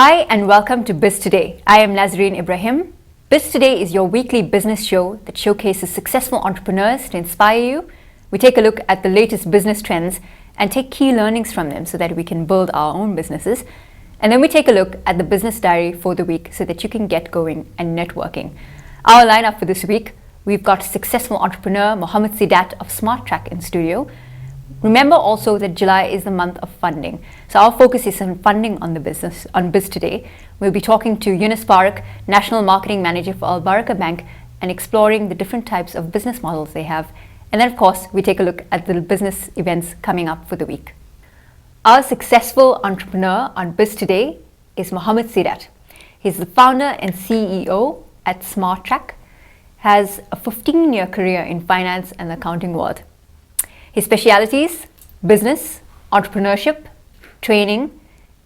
Hi and welcome to BizToday. I am Nazareen Ebrahim. BizToday is your weekly business show that showcases successful entrepreneurs to inspire you. We take a look at the latest business trends and take key learnings from them so that we can build our own businesses. And then we take a look at the business diary for the week so that you can get going and networking. Our lineup for this week, we've got successful entrepreneur Muhammad Seedat of Smartrac in studio. Remember also that July is the month of funding. So our focus is on funding on the business, on BizToday. We'll be talking to Yunus Farooq, National Marketing Manager for Al Baraka Bank, and exploring the different types of business models they have. And then of course, we take a look at the business events coming up for the week. Our successful entrepreneur on BizToday is Muhammad Seedat. He's the founder and CEO at Smartrac, has a 15-year career in finance and the accounting world. His specialities: business, entrepreneurship, training,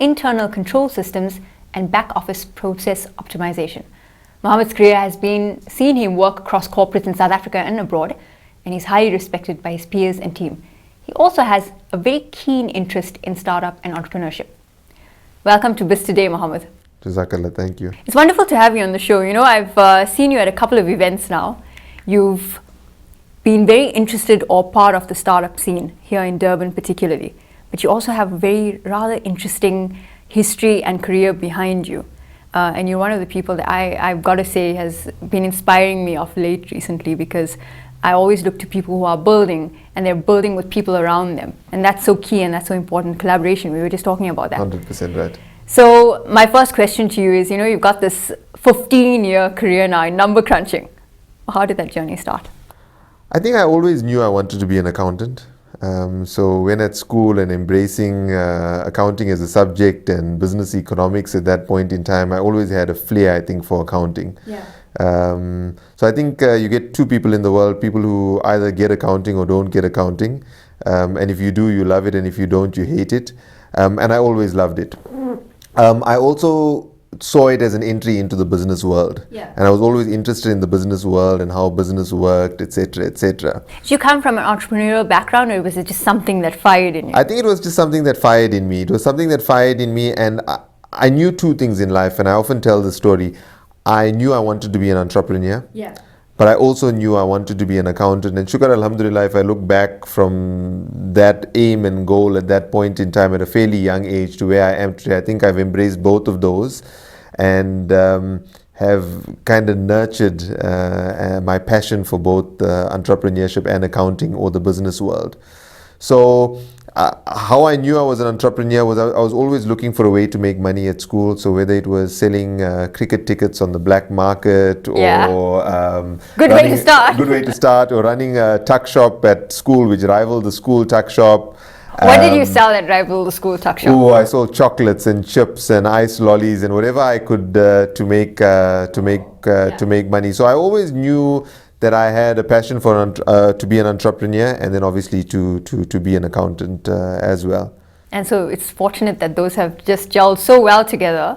internal control systems, and back office process optimization. Muhammad's career has seen him work across corporates in South Africa and abroad, and he's highly respected by his peers and team. He also has a very keen interest in startup and entrepreneurship. Welcome to BizToday, Muhammad. Jazakallah, thank you. It's wonderful to have you on the show. You know, I've seen you at a couple of events now. You've been very interested or part of the startup scene here in Durban particularly, but you also have a very rather interesting history and career behind you. And you're one of the people that I've got to say has been inspiring me of late recently, because I always look to people who are building, and they're building with people around them. And that's so key and that's so important, collaboration. We were just talking about that. 100% right. So my first question to you is, you know, you've got this 15-year career now in number crunching. How did that journey start? I think I always knew I wanted to be an accountant. So when at school and embracing accounting as a subject and business economics at that point in time, I always had a flair, I think, for accounting. Yeah. So I think you get two people in the world, people who either get accounting or don't get accounting. And if you do, you love it, and if you don't, you hate it. And I always loved it. I also saw it as an entry into the business world. Yeah. And I was always interested in the business world and how business worked, etc., etc. Did you come from an entrepreneurial background, or was it just something that fired in you? I think it was just something that fired in me. It was something that fired in me, and I knew two things in life, and I often tell the story. I knew I wanted to be an entrepreneur. Yeah. But I also knew I wanted to be an accountant. And shukar alhamdulillah, if I look back from that aim and goal at that point in time at a fairly young age to where I am today, I think I've embraced both of those, and have kind of nurtured my passion for both entrepreneurship and accounting, or the business world. So how I knew I was an entrepreneur was I was always looking for a way to make money at school. So whether it was selling cricket tickets on the black market, or good way to start, or running a tuck shop at school which rivaled the school tuck shop. What did you sell at rival the school tuck shop? Oh, I sold chocolates and chips and ice lollies and whatever I could to make money. So I always knew that I had a passion for to be an entrepreneur, and then obviously to be an accountant as well. And so it's fortunate that those have just gelled so well together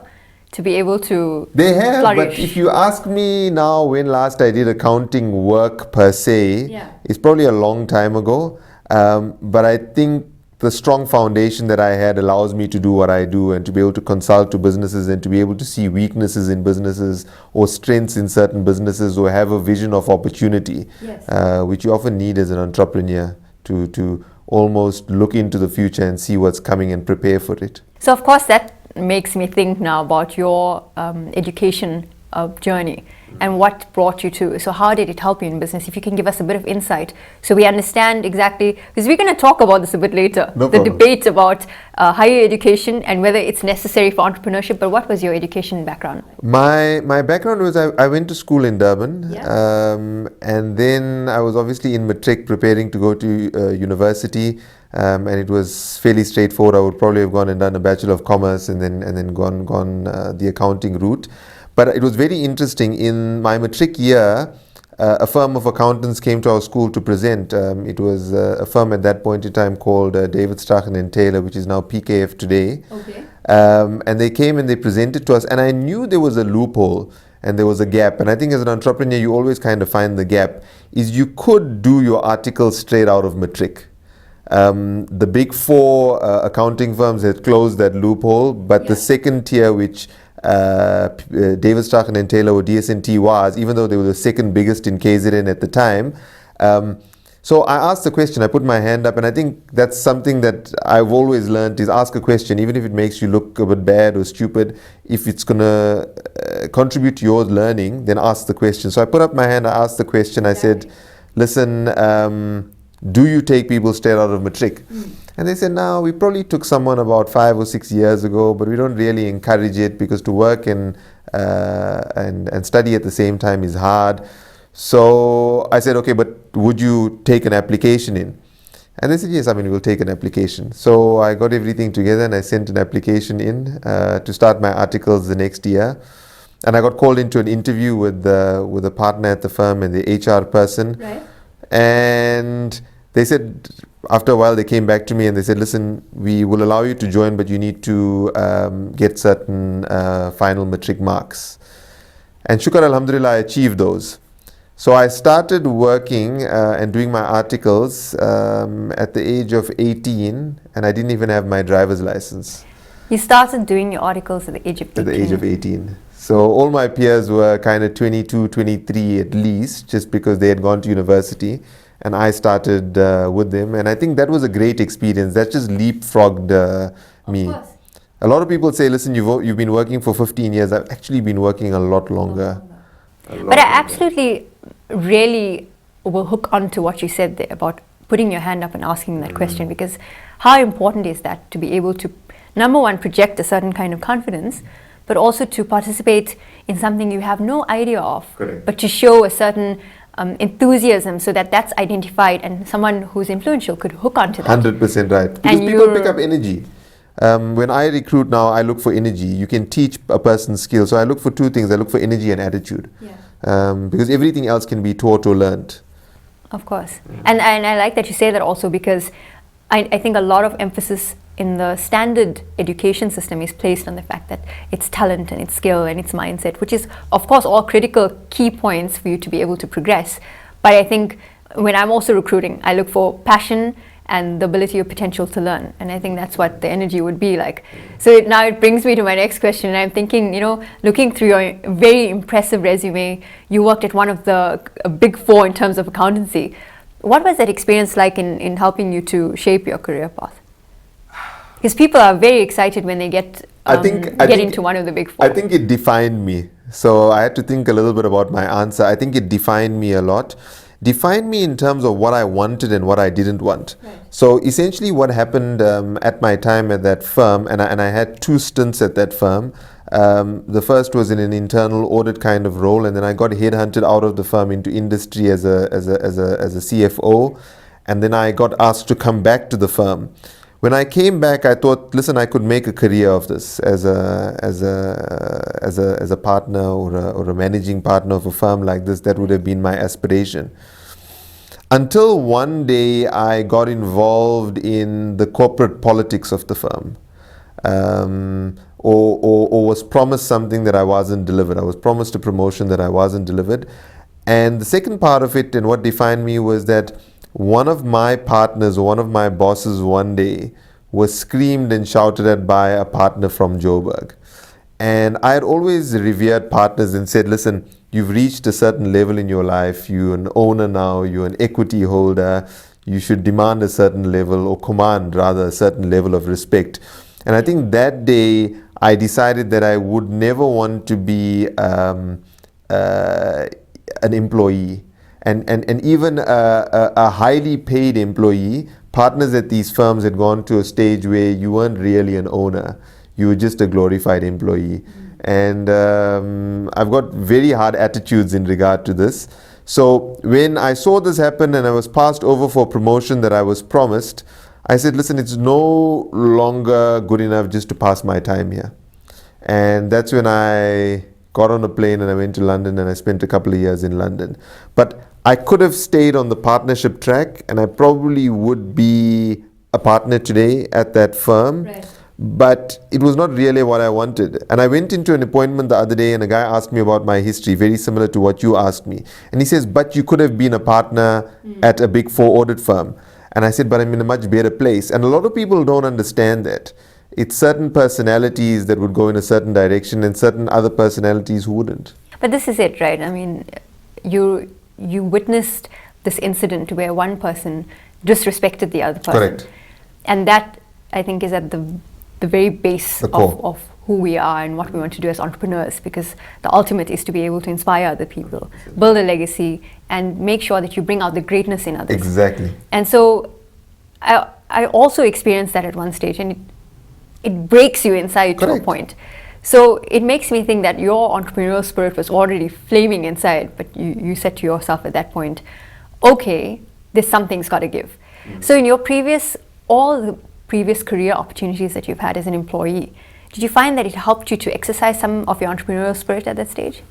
to be able to They have, flourish. But if you ask me now when last I did accounting work per se, it's probably a long time ago. But I think the strong foundation that I had allows me to do what I do, and to be able to consult to businesses, and to be able to see weaknesses in businesses or strengths in certain businesses, or have a vision of opportunity, which you often need as an entrepreneur to almost look into the future and see what's coming and prepare for it. So of course that makes me think now about your education journey and what brought you to. So how did it help you in business? If you can give us a bit of insight so we understand exactly, because we're going to talk about this a bit later, No the problem. debate about higher education and whether it's necessary for entrepreneurship. But what was your education background? My background was I went to school in Durban, and then I was obviously in matric preparing to go to university, and it was fairly straightforward. I would probably have gone and done a Bachelor of Commerce and then gone the accounting route. But it was very interesting. In my matric year, a firm of accountants came to our school to present. It was a firm at that point in time called David Strachen and Taylor, which is now PKF today. Okay. And they came and they presented to us, and I knew there was a loophole and there was a gap. And I think as an entrepreneur, you always kind of find the gap. Is you could do your article straight out of matric. The big four accounting firms had closed that loophole, but the second tier, which David Strachan and Taylor or DSNT was, even though they were the second biggest in KZN at the time. So I asked the question, I put my hand up, and I think that's something that I've always learned is ask a question, even if it makes you look a bit bad or stupid. If it's going to contribute to your learning, then ask the question. So I put up my hand, I asked the question, I said, listen, do you take people straight out of matric? And they said, no, we probably took someone about 5 or 6 years ago, but we don't really encourage it because to work and study at the same time is hard. So I said, okay, but would you take an application in? And they said, yes, I mean, we'll take an application. So I got everything together and I sent an application in to start my articles the next year. And I got called into an interview with a partner at the firm and the HR person. Right. And they said, after a while, they came back to me and they said, listen, we will allow you to join, but you need to get certain final matric marks. And shukar alhamdulillah, I achieved those. So I started working and doing my articles at the age of 18, and I didn't even have my driver's license. You started doing your articles at the age of 18? At the age of 18. So all my peers were kind of 22, 23 at least, just because they had gone to university. And I started with them. And I think that was a great experience. That just leapfrogged me. Of course. A lot of people say, listen, you've been working for 15 years. I've actually been working a lot longer. But I absolutely really will hook on to what you said there about putting your hand up and asking that question, because how important is that to be able to, number one, project a certain kind of confidence, but also to participate in something you have no idea of, Correct. but to show a certain enthusiasm so that that's identified and someone who's influential could hook onto that. 100% right. Because people pick up energy. When I recruit now, I look for energy. You can teach a person's skill. So I look for two things. I look for energy and attitude. Because everything else can be taught or learned. Of course. And I like that you say that also, because I think a lot of emphasis in the standard education system is placed on the fact that it's talent and it's skill and it's mindset, which is, of course, all critical key points for you to be able to progress. But I think when I'm also recruiting, I look for passion and the ability or potential to learn. And I think that's what the energy would be like. So now it brings me to my next question. And I'm thinking, looking through your very impressive resume, you worked at one of the big four in terms of accountancy. What was that experience like in helping you to shape your career path? Because people are very excited when they get into one of the big four. I think it defined me. So I had to think a little bit about my answer. I think it defined me a lot. Defined me in terms of what I wanted and what I didn't want. Right. So essentially what happened at my time at that firm, and I had 2 stints at that firm. The first was in an internal audit kind of role, and then I got headhunted out of the firm into industry as a CFO, and then I got asked to come back to the firm. When I came back, I thought, listen, I could make a career of this as a partner or a managing partner of a firm like this. That would have been my aspiration. Until one day I got involved in the corporate politics of the firm, or was promised something that I wasn't delivered. I was promised a promotion that I wasn't delivered. And the second part of it, and what defined me, was that one of my partners or one of my bosses one day was screamed and shouted at by a partner from Joburg. And I had always revered partners and said, listen, you've reached a certain level in your life. You're an owner now. You're an equity holder. You should demand a certain level, or command rather, a certain level of respect. And I think that day I decided that I would never want to be an employee. And even a highly paid employee, partners at these firms had gone to a stage where you weren't really an owner. You were just a glorified employee. And I've got very hard attitudes in regard to this. So when I saw this happen and I was passed over for promotion that I was promised, I said, listen, it's no longer good enough just to pass my time here. And that's when I got on a plane and I went to London, and I spent a couple of years in London. But I could have stayed on the partnership track, and I probably would be a partner today at that firm. Right. But it was not really what I wanted. And I went into an appointment the other day, and a guy asked me about my history, very similar to what you asked me. And he says, but you could have been a partner at a big four audit firm. And I said, but I'm in a much better place. And a lot of people don't understand that. It's certain personalities that would go in a certain direction and certain other personalities who wouldn't. But this is it, right? I mean, you witnessed this incident where one person disrespected the other person. Correct. And that, I think, is at the very base The core. of who we are and what we want to do as entrepreneurs, because the ultimate is to be able to inspire other people, build a legacy, and make sure that you bring out the greatness in others. Exactly. And so I also experienced that at one stage, and it breaks you inside to a point. So it makes me think that your entrepreneurial spirit was already flaming inside, but you said to yourself at that point, okay, there's something's got to give. So in your all the previous career opportunities that you've had as an employee, did you find that it helped you to exercise some of your entrepreneurial spirit at that stage?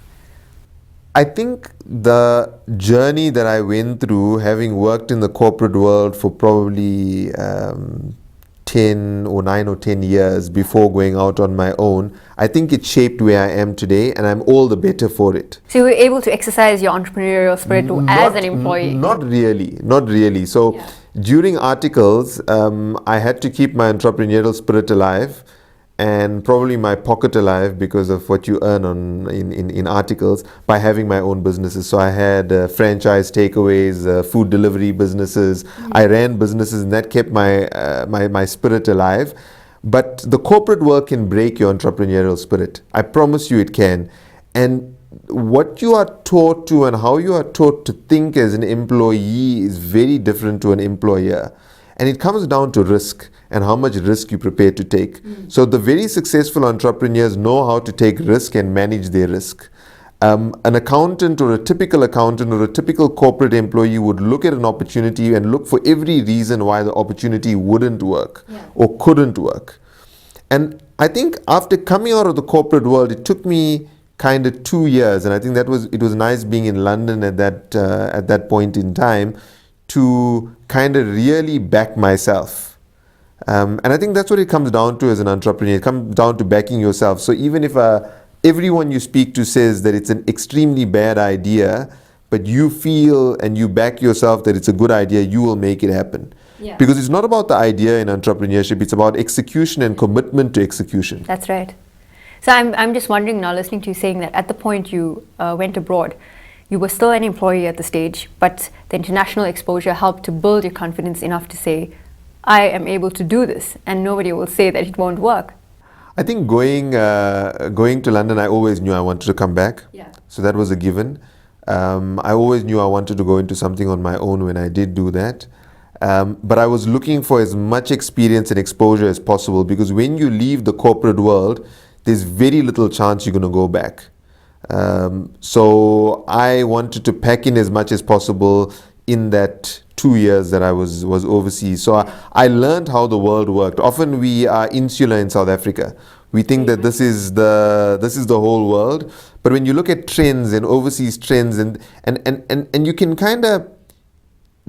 I think the journey that I went through, having worked in the corporate world for probably 10 or 9 or 10 years before going out on my own, I think it shaped where I am today, and I'm all the better for it. So you were able to exercise your entrepreneurial spirit as an employee? Not really. So during articles, I had to keep my entrepreneurial spirit alive and probably my pocket alive because of what you earn in articles by having my own businesses. So I had franchise takeaways, food delivery businesses. I ran businesses, and that kept my spirit alive. But the corporate world can break your entrepreneurial spirit. I promise you it can. And what you are taught to and how you are taught to think as an employee is very different to an employer. And it comes down to risk and how much risk you prepare to take. So the very successful entrepreneurs know how to take risk and manage their risk. An accountant or a typical accountant or a typical corporate employee would look at an opportunity and look for every reason why the opportunity wouldn't work or couldn't work. And I think after coming out of the corporate world, it took me kind of 2 years, and I think it was nice being in London at that point in time, to kind of really back myself. And I think that's what it comes down to as an entrepreneur. It comes down to backing yourself. So even if everyone you speak to says that it's an extremely bad idea, but you feel and you back yourself that it's a good idea, you will make it happen. Because it's not about the idea in entrepreneurship, it's about execution and commitment to execution. That's right. So I'm just wondering now, listening to you saying that at the point you went abroad, you were still an employee at the stage, but the international exposure helped to build your confidence enough to say, I am able to do this, and nobody will say that it won't work. I think going to London, I always knew I wanted to come back. So that was a given. I always knew I wanted to go into something on my own when I did do that. But I was looking for as much experience and exposure as possible, because when you leave the corporate world, there's very little chance you're going to go back. So I wanted to pack in as much as possible in that 2 years that I was overseas. So I learned how the world worked. Often we are insular in South Africa. We think that this is the whole world. But when you look at trends and overseas trends, and you can kind of,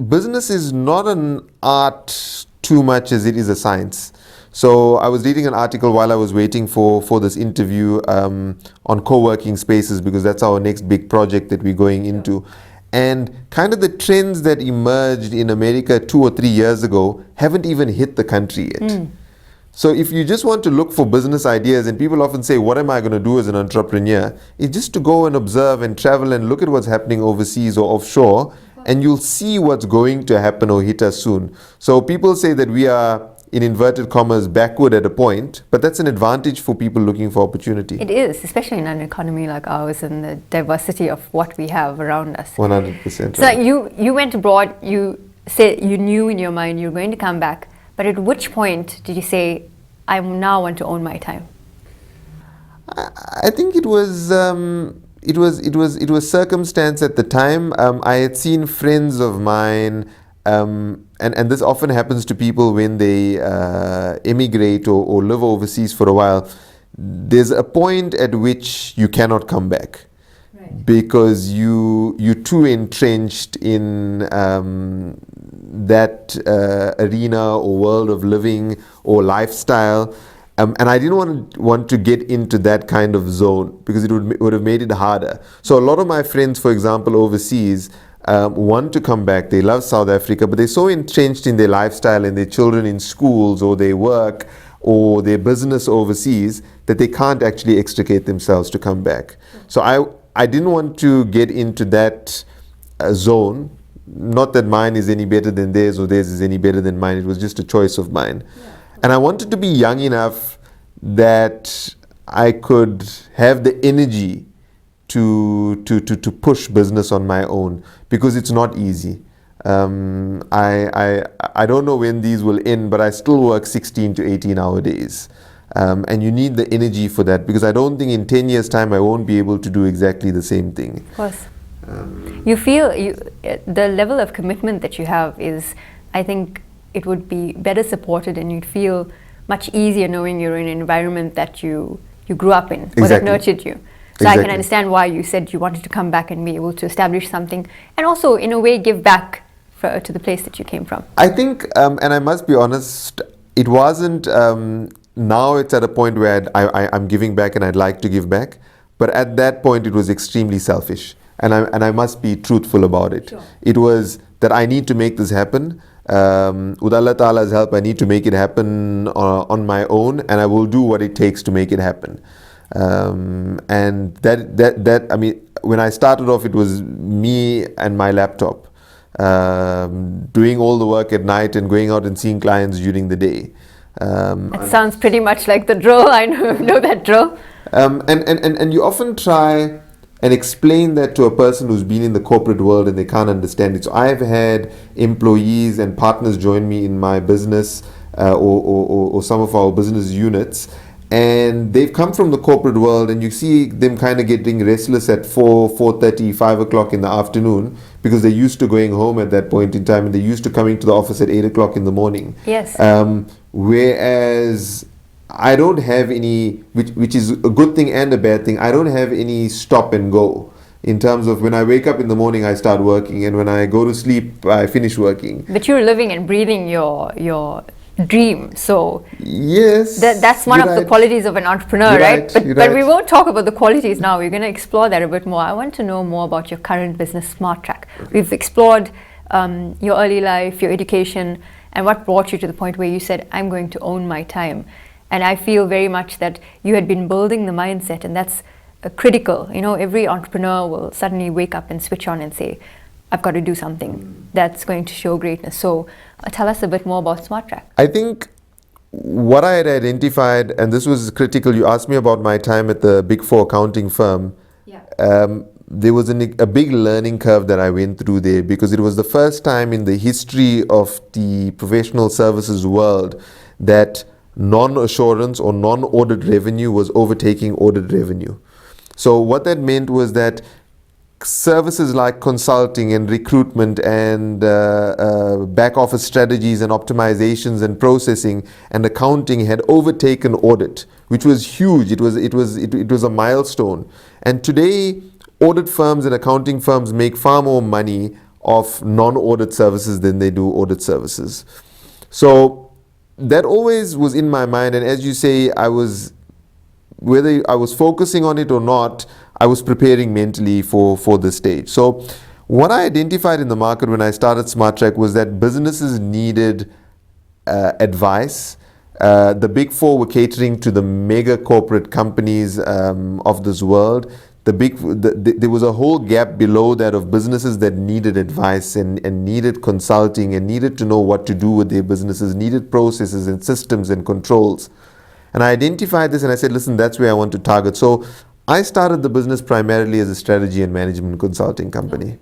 business is not an art too much as it is a science. So I was reading an article while I was waiting for this interview on co-working spaces, because that's our next big project that we're going into. And kind of the trends that emerged in America 2 or 3 years ago haven't even hit the country yet. So if you just want to look for business ideas, and people often say, what am I going to do as an entrepreneur? It's just to go and observe and travel and look at what's happening overseas or offshore, and you'll see what's going to happen or hit us soon. So people say that we are, in inverted commas, backward at a point, but that's an advantage for people looking for opportunity. It is, especially in an economy like ours and the diversity of what we have around us. 100%. So you went abroad, you said you knew in your mind you were going to come back, but at which point did you say, I now want to own my time? I think it was circumstance at the time. I had seen friends of mine, and this often happens to people when they emigrate or live overseas for a while. There's a point at which you cannot come back, because you're too entrenched in that arena or world of living or lifestyle. And I didn't want to get into that kind of zone, because it would have made it harder. So a lot of my friends, for example, overseas, want to come back. They love South Africa, but they're so entrenched in their lifestyle and their children in schools or their work or their business overseas that they can't actually extricate themselves to come back. So I didn't want to get into that zone. Not that mine is any better than theirs or theirs is any better than mine. It was just a choice of mine. Yeah. And I wanted to be young enough that I could have the energy to push business on my own, because it's not easy. I don't know when these will end, but I still work 16 to 18 hour days. And you need the energy for that, because I don't think in 10 years time I won't be able to do exactly the same thing. Of course. You feel the level of commitment that you have is, I think it would be better supported and you'd feel much easier knowing you're in an environment that you grew up in, or that nurtured you. So exactly. I can understand why you said you wanted to come back and be able to establish something, and also in a way give back to the place that you came from. I think, and I must be honest, it wasn't, now it's at a point where I'm giving back and I'd like to give back, but at that point it was extremely selfish, and I must be truthful about it. Sure. It was that I need to make this happen. With Allah Ta'ala's help, I need to make it happen on my own, and I will do what it takes to make it happen. And that I mean, when I started off, it was me and my laptop, doing all the work at night and going out and seeing clients during the day. It sounds pretty much like the drill. I know that drill. And you often try and explain that to a person who's been in the corporate world and they can't understand it. So I've had employees and partners join me in my business, or some of our business units, and they've come from the corporate world, and you see them kind of getting restless at 4:30, 5 o'clock in the afternoon, because they're used to going home at that point in time, and they're used to coming to the office at 8 o'clock in the morning. Yes. Whereas I don't have any, which is a good thing and a bad thing, I don't have any stop and go. In terms of when I wake up in the morning, I start working, and when I go to sleep, I finish working. But you're living and breathing your dream, so yes, that's one of the qualities of an entrepreneur, right? But we won't talk about the qualities now. We're going to explore that a bit more. I want to know more about your current business, Smartrac. We've explored your early life, your education, and what brought you to the point where you said, I'm going to own my time. And I feel very much that you had been building the mindset, and that's critical. You know, every entrepreneur will suddenly wake up and switch on and say, I've got to do something that's going to show greatness. So tell us a bit more about Smartrac. I think what I had identified, and this was critical, you asked me about my time at the Big Four accounting firm. Yeah. There was a big learning curve that I went through there, because it was the first time in the history of the professional services world that non-assurance or non-audit revenue was overtaking audit revenue. So what that meant was that services like consulting and recruitment and back office strategies and optimizations and processing and accounting had overtaken audit, which was huge. It was a milestone. And today, audit firms and accounting firms make far more money off non-audit services than they do audit services. So that always was in my mind, and as you say, whether I was focusing on it or not, I was preparing mentally for the stage. So what I identified in the market when I started Smartrac was that businesses needed advice. The Big Four were catering to the mega corporate companies of this world. There was a whole gap below that of businesses that needed advice and needed consulting and needed to know what to do with their businesses, needed processes and systems and controls. And I identified this and I said, listen, that's where I want to target. So I started the business primarily as a strategy and management consulting company.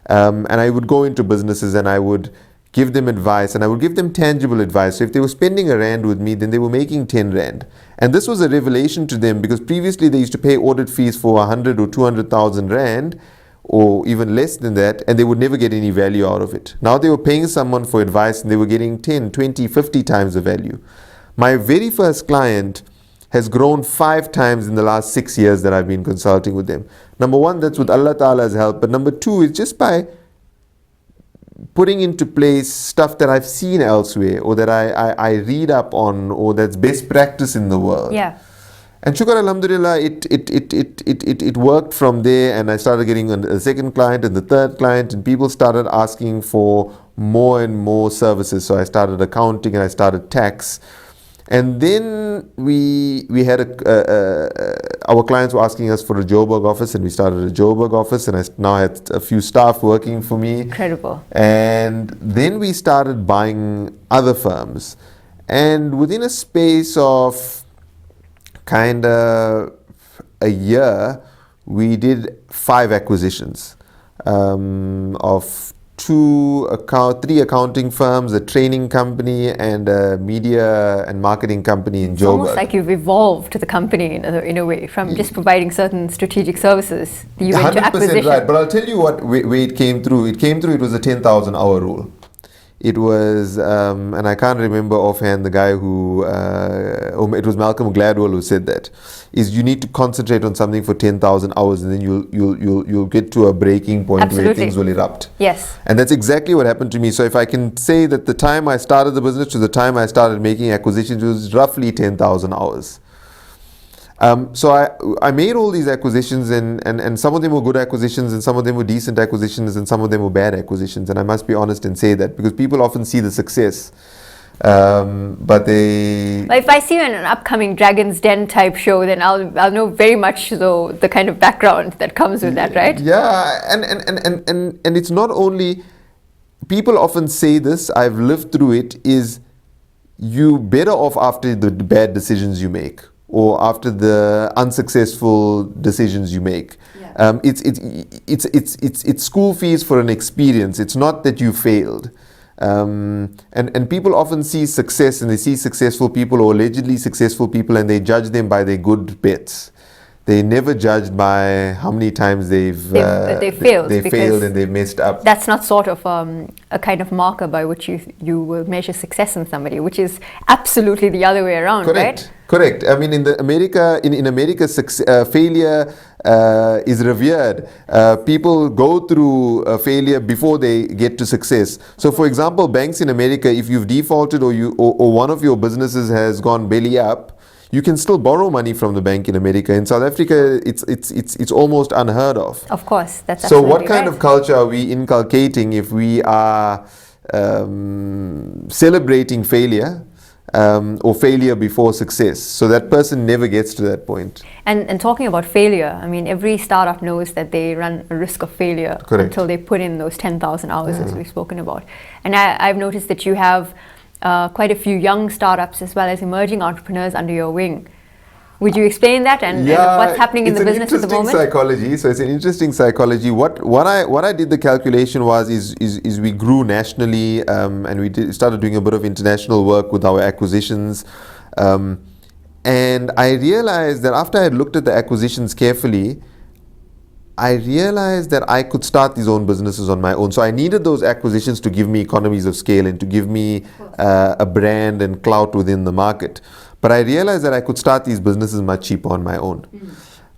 And I would go into businesses and I would give them advice, and I would give them tangible advice. So if they were spending R1 with me, then they were making 10 Rand. And this was a revelation to them, because previously they used to pay audit fees for 100 or 200,000 Rand, or even less than that, and they would never get any value out of it. Now they were paying someone for advice and they were getting 10, 20, 50 times the value. My very first client has grown 5 times in the last 6 years that I've been consulting with them. Number one, that's with Allah Ta'ala's help. But number two is just by putting into place stuff that I've seen elsewhere, or that I read up on, or that's best practice in the world. Yeah. And shukar alhamdulillah, it worked from there, and I started getting a second client and the third client, and people started asking for more and more services. So I started accounting and I started tax. And then we had our clients were asking us for a Joburg office, and we started a Joburg office, and I now had a few staff working for me. Incredible. And then we started buying other firms. And within a space of kind of a year, we did 5 acquisitions of three accounting firms, a training company, and a media and marketing company in Joburg. It's almost like you've evolved the company in a way, from just providing certain strategic services. You went to 100% acquisition. right, but I'll tell you what way it came through. It was a 10,000 hour rule. It was, and I can't remember offhand the guy who, it was Malcolm Gladwell who said that, is you need to concentrate on something for 10,000 hours, and then you'll get to a breaking point. Absolutely. Where things will erupt. Yes. And that's exactly what happened to me. So if I can say that the time I started the business to the time I started making acquisitions was roughly 10,000 hours. So I made all these acquisitions, and some of them were good acquisitions, and some of them were decent acquisitions, and some of them were bad acquisitions. And I must be honest and say that, because people often see the success, but they... If I see you in an upcoming Dragon's Den type show, then I'll know very much so the kind of background that comes with that, right? Yeah, and it's not only... People often say this, I've lived through it, is you better off after the bad decisions you make, or after the unsuccessful decisions you make. Yeah. It's school fees for an experience. It's not that you failed. And people often see success, and they see successful people or allegedly successful people, and they judge them by their good bets. They never judged by how many times they've failed. They failed and they've messed up. That's not sort of a kind of marker by which you will measure success in somebody, which is absolutely the other way around, Correct. right? Correct. I mean, in America, failure is revered. People go through failure before they get to success. So, for example, banks in America, if you've defaulted or one of your businesses has gone belly up, you can still borrow money from the bank in America. In South Africa, it's almost unheard of. Of course, that's so. Absolutely What kind right. of culture are we inculcating if we are celebrating failure? Or failure before success, so that person never gets to that point. And talking about failure, I mean, every startup knows that they run a risk of failure. Correct. Until they put in those 10,000 hours, as we've spoken about. And I've noticed that you have quite a few young startups as well as emerging entrepreneurs under your wing. Would you explain that and what's happening in the business at the moment? It's an interesting psychology. So it's an interesting psychology. What I did the calculation was is we grew nationally, and we started doing a bit of international work with our acquisitions, and I realized that after I had looked at the acquisitions carefully, I realized that I could start these own businesses on my own. So I needed those acquisitions to give me economies of scale and to give me a brand and clout within the market. But I realized that I could start these businesses much cheaper on my own.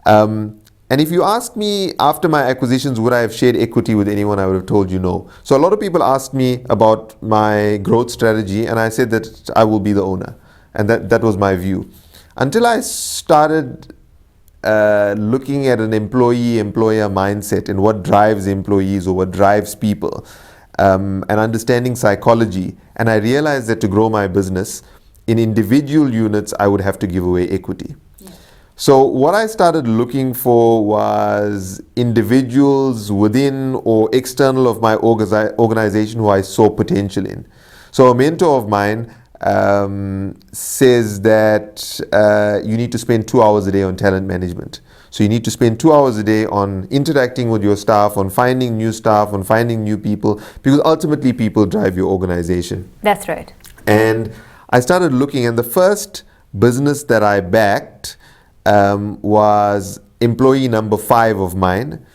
And if you ask me after my acquisitions, would I have shared equity with anyone, I would have told you no. So a lot of people asked me about my growth strategy, and I said that I will be the owner. And that was my view. Until I started looking at an employee-employer mindset and what drives employees or what drives people, and understanding psychology. And I realized that to grow my business, in individual units, I would have to give away equity. Yeah. So what I started looking for was individuals within or external of my organization who I saw potential in. So a mentor of mine says that you need to spend 2 hours a day on talent management. So you need to spend 2 hours a day on interacting with your staff, on finding new staff, on finding new people, because ultimately people drive your organization. That's right. And I started looking, and the first business that I backed was employee number 5 of mine.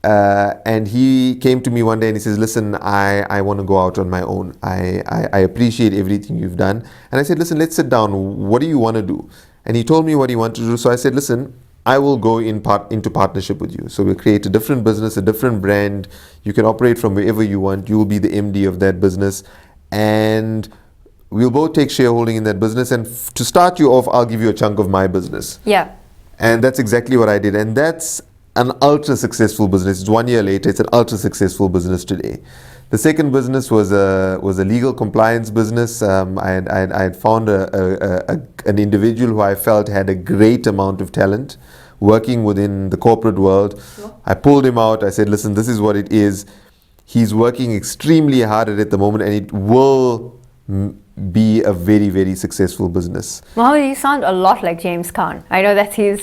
And he came to me one day and he says, listen, I want to go out on my own. I appreciate everything you've done. And I said, listen, let's sit down. What do you want to do? And he told me what he wanted to do. So I said, listen, I will go into partnership with you. So we'll create a different business, a different brand. You can operate from wherever you want. You will be the MD of that business. And we'll both take shareholding in that business, and to start you off, I'll give you a chunk of my business. Yeah. And that's exactly what I did. And that's an ultra successful business. It's 1 year later, it's an ultra successful business today. The second business was a legal compliance business. I had found an individual who I felt had a great amount of talent working within the corporate world. Sure. I pulled him out. I said, listen, this is what it is. He's working extremely hard at it at the moment, and it will be a very, very successful business. Muhammad, you sound a lot like James Caan. I know that's his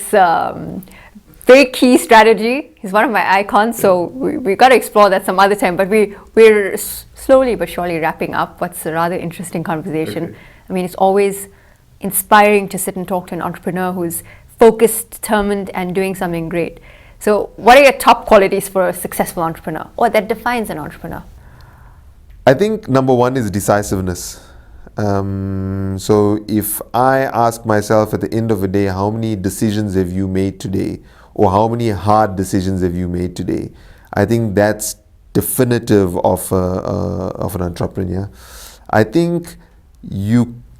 very key strategy. He's one of my icons, so we got to explore that some other time. But we're slowly but surely wrapping up what's a rather interesting conversation. Okay. I mean, it's always inspiring to sit and talk to an entrepreneur who's focused, determined, and doing something great. So what are your top qualities for a successful entrepreneur, or that defines an entrepreneur? I think number one is decisiveness. So if I ask myself at the end of the day, how many decisions have you made today, or how many hard decisions have you made today, I think that's definitive of an entrepreneur. I think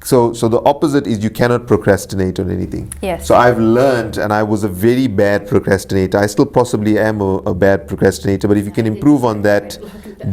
so the opposite is you cannot procrastinate on anything. Yes. So I've learned, and I was a very bad procrastinator. I still possibly am a bad procrastinator, but if you can improve on that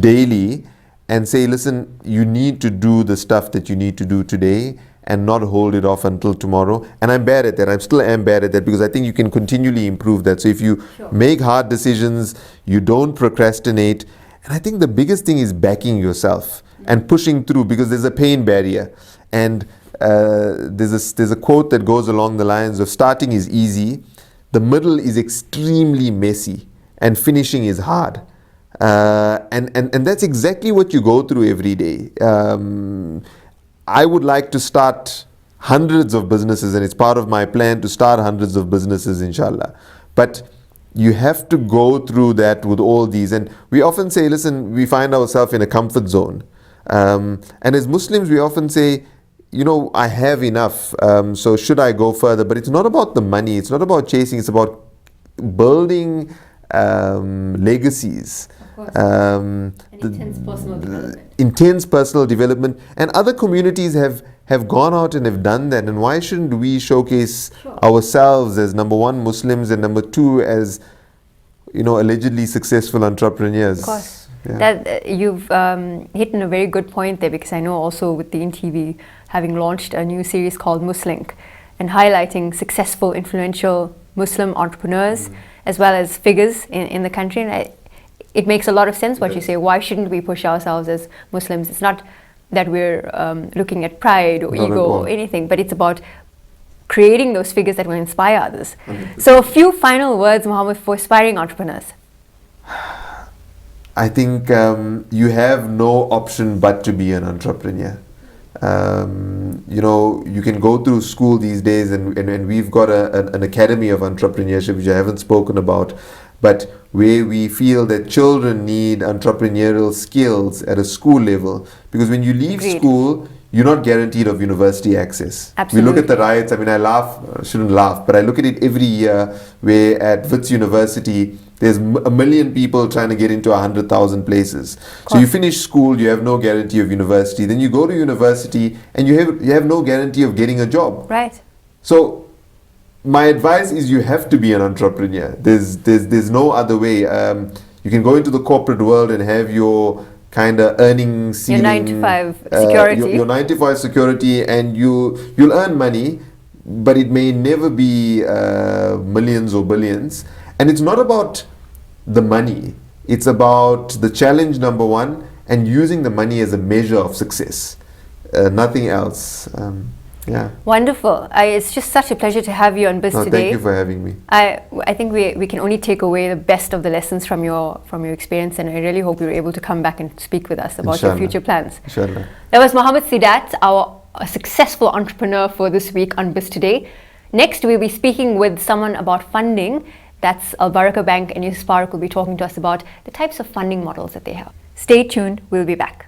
daily and say, listen, you need to do the stuff that you need to do today and not hold it off until tomorrow. And I'm bad at that. I still am bad at that, because I think you can continually improve that. So if you make hard decisions, you don't procrastinate. And I think the biggest thing is backing yourself and pushing through, because there's a pain barrier. And there's a quote that goes along the lines of, starting is easy, the middle is extremely messy, and finishing is hard. And that's exactly what you go through every day. I would like to start hundreds of businesses, and it's part of my plan to start hundreds of businesses, inshallah. But you have to go through that with all these. And we often say, listen, we find ourselves in a comfort zone. And as Muslims, we often say, I have enough, so should I go further? But it's not about the money, it's not about chasing, it's about building legacies. Intense personal development. Intense personal development. And other communities have gone out and have done that. And why shouldn't we showcase ourselves as number one, Muslims, and number two, as allegedly successful entrepreneurs? Of course. Yeah. That you've hit on a very good point there, because I know also with Deen TV having launched a new series called Muslink, and highlighting successful, influential Muslim entrepreneurs as well as figures in the country. And it makes a lot of sense what you say. Why shouldn't we push ourselves as Muslims? It's not that we're looking at pride or ego or anything, but it's about creating those figures that will inspire others. So a few final words, Muhammad, for aspiring entrepreneurs. I think you have no option but to be an entrepreneur. You can go through school these days, and we've got an academy of entrepreneurship, which I haven't spoken about, but where we feel that children need entrepreneurial skills at a school level, because when you leave school, you're not guaranteed of university access. Absolutely. We look at the riots. I mean, I shouldn't laugh, but I look at it every year, where at Wits University, there's a million people trying to get into 100,000 places. So you finish school, you have no guarantee of university. Then you go to university, and you have no guarantee of getting a job. Right. So my advice is, you have to be an entrepreneur. There's no other way. You can go into the corporate world and have your kind of earning ceiling, your 9 to 5 security. Your 9 to 5 security, and you'll earn money, but it may never be millions or billions. And it's not about the money. It's about the challenge, number one, and using the money as a measure of success. Nothing else. Yeah. Wonderful. It's just such a pleasure to have you on BizToday. Thank you for having me. I think we can only take away the best of the lessons from your experience, and I really hope you're able to come back and speak with us about your future plans. Inshallah. That was Muhammad Seedat, our successful entrepreneur for this week on BizToday. Next, we'll be speaking with someone about funding. That's Al Baraka Bank, and Smartrac will be talking to us about the types of funding models that they have. Stay tuned, we'll be back.